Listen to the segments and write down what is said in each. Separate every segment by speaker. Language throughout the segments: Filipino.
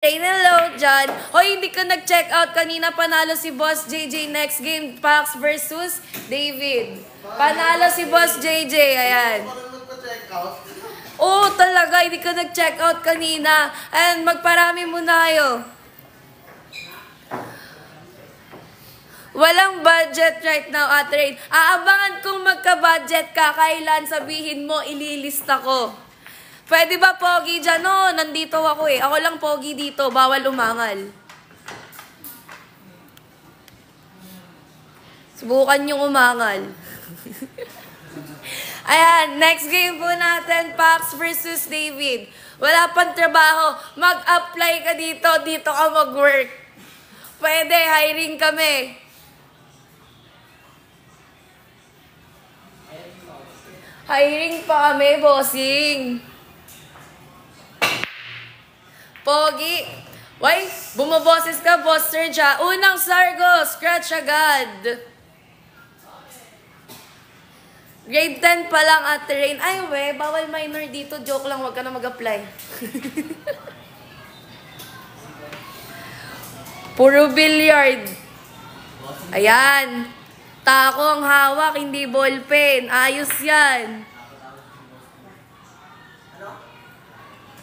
Speaker 1: Hello dyan. Hoy, hindi ka nag-check out. Kanina panalo si Boss JJ. Next game, Pax versus David. Panalo si Boss JJ. Ayan. Oo, talaga. Hindi ka nag-check out kanina. Ayan, magparami muna kayo. Walang budget right now, Ate Rain. Aabangan kung magka-budget ka. Kailan sabihin mo, ililista ko. Pwede ba pogi dyan? No, nandito ako eh. Ako lang pogi dito. Bawal umangal. Subukan yung umangal. Ayan, next game po natin, Pax versus David. Wala pang trabaho. Mag-apply ka dito. Dito ka mag-work. Pwede, hiring kami. Hiring pa kami, bossing. Pogi. Why? Bumaboses ka, Boss Serja. Unang Sargo, scratch agad. Grade 10 pa lang, Ate Rain. Ay, we, bawal minor dito. Joke lang, wag ka na mag-apply. Puro billiard. Ayan. Tako ang hawak, hindi ballpen. Ayos yan.
Speaker 2: Ano?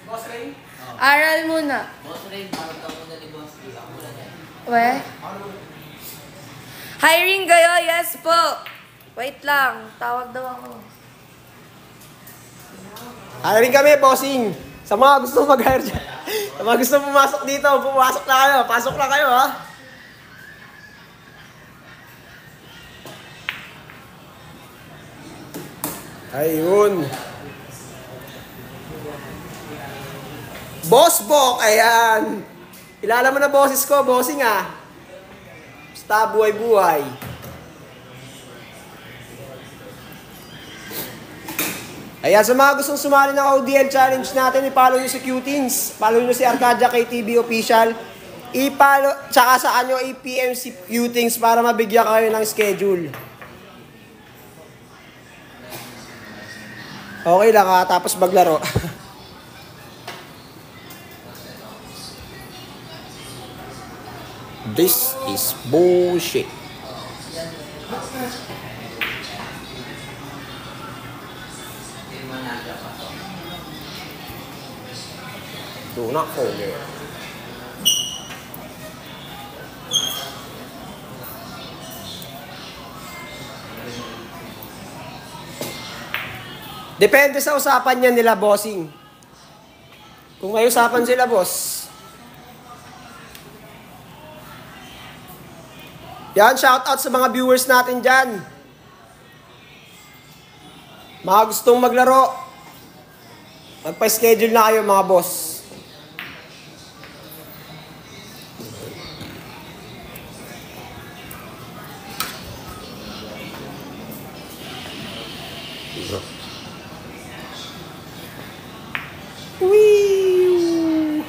Speaker 2: Boss Rain?
Speaker 1: Aral muna.
Speaker 2: Boss Rain, parang ka muna ni Boss Rain. Ako muna yan.
Speaker 1: We? Hiring kayo? Yes po. Wait lang. Tawag daw ako.
Speaker 3: Hiring kami, bossing. Sa mga gusto mag-hire dyan. Sa mga gusto pumasok dito, pumasok na kayo. Pasok na kayo, ha? Ayun. Boss Bok, ayan. Kilala mo na boses ko, bossing ah. Basta buhay-buhay. Ayan, sa mga gustong sumali ng ODL challenge natin, i-follow nyo si Cutings. Follow nyo si Arcadia KTV Official. I-follow, tsaka sa kanyo i-PM si Cutings para mabigyan kayo ng schedule. Okay lang ha, tapos maglaro. This is bullshit. Do not forget. Depende sa usapan niya nila, bossing. Kung may usapan sila, boss. Yan, shoutout sa mga viewers natin dyan. Mga gustong maglaro, magpa-schedule na kayo mga boss. Wee!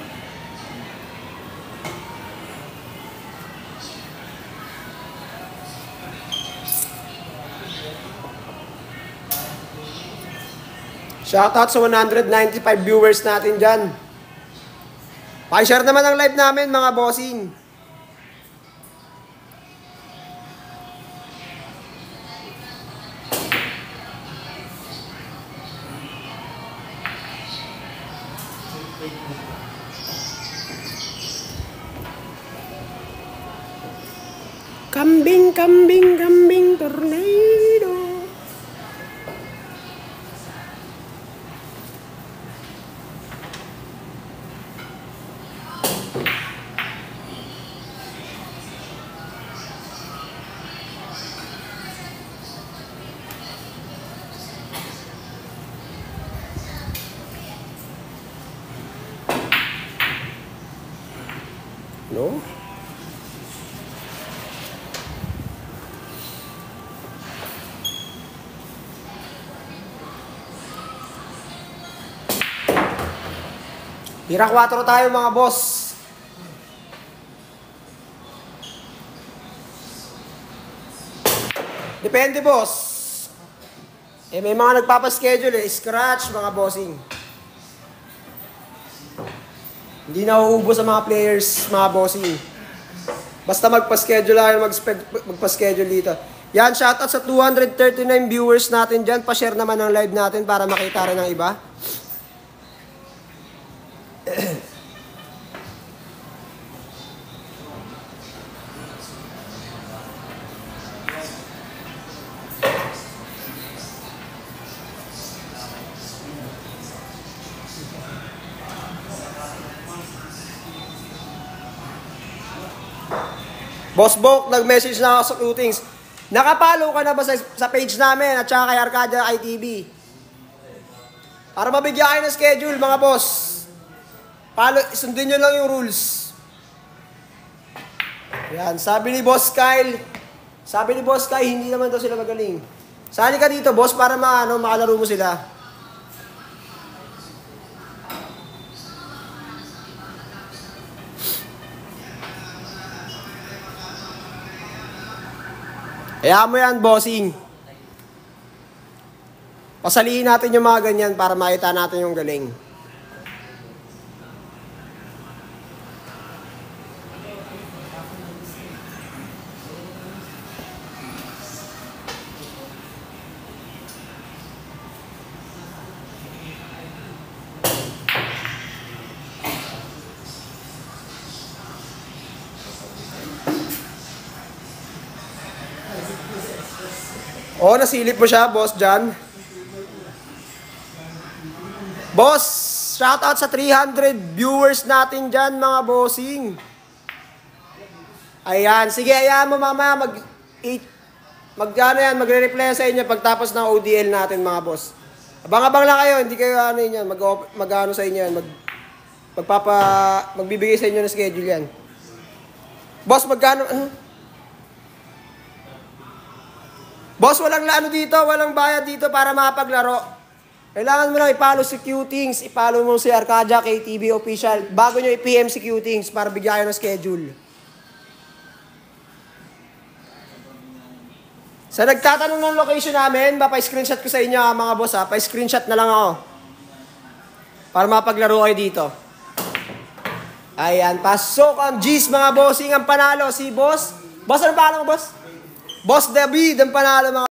Speaker 3: Shoutout sa 195 viewers natin dyan. Pakishare naman ang live namin mga bossing. Kambing, kambing, kambing, tornado. No? Tira 4 tayo mga boss. Depende boss. Eh may mga nagpapaschedule eh. Scratch mga bossing. Hindi nauubos sa mga players, mga bossing. Basta magpa-schedule lang, magpa-schedule dito. Yan, shoutout sa 239 viewers natin dyan. Pa-share naman ng live natin para makita rin ng iba. Boss Bok, nag-message na ako sa Cutings. Nakapalo ka na ba sa page namin at saka kay Arcadia ITV? Para mabigyan kayo ng schedule, mga boss. Sundin nyo lang yung rules. Yan, sabi ni Boss Kyle, hindi naman daw sila magaling. Sali ka dito, boss, para makalaro mo sila. Kaya mo yan, bossing. Pasalihin natin yung mga ganyan para makita natin yung galing. Oh, nasilip mo siya, Boss John. Boss, shoutout sa 300 viewers natin dyan, mga bossing. Ayan, sige, ayan mo mamaya, magre-reply sa inyo pagtapos ng ODL natin, mga boss. Abang-abang lang kayo, hindi kayo yan, mag-ano sa inyo yan, magbibigay sa inyo ng schedule yan. Boss, Boss, walang dito, walang bayad dito para makapaglaro. Kailangan mo lang i-follow si Cutings, i-follow mo si Arcadia KTV Official, bago nyo i-PM si Cutings para bigyan kayo ng schedule. Sa nagtatanong ng location namin, pa-screenshot ko sa inyo mga boss ha, pa-screenshot na lang ako. Para mapaglaro kayo dito. Ayan, pasok ang G's mga bossing, ang panalo si Boss. Boss, ano pangalan mo, Boss? Boss David, ang panalo mga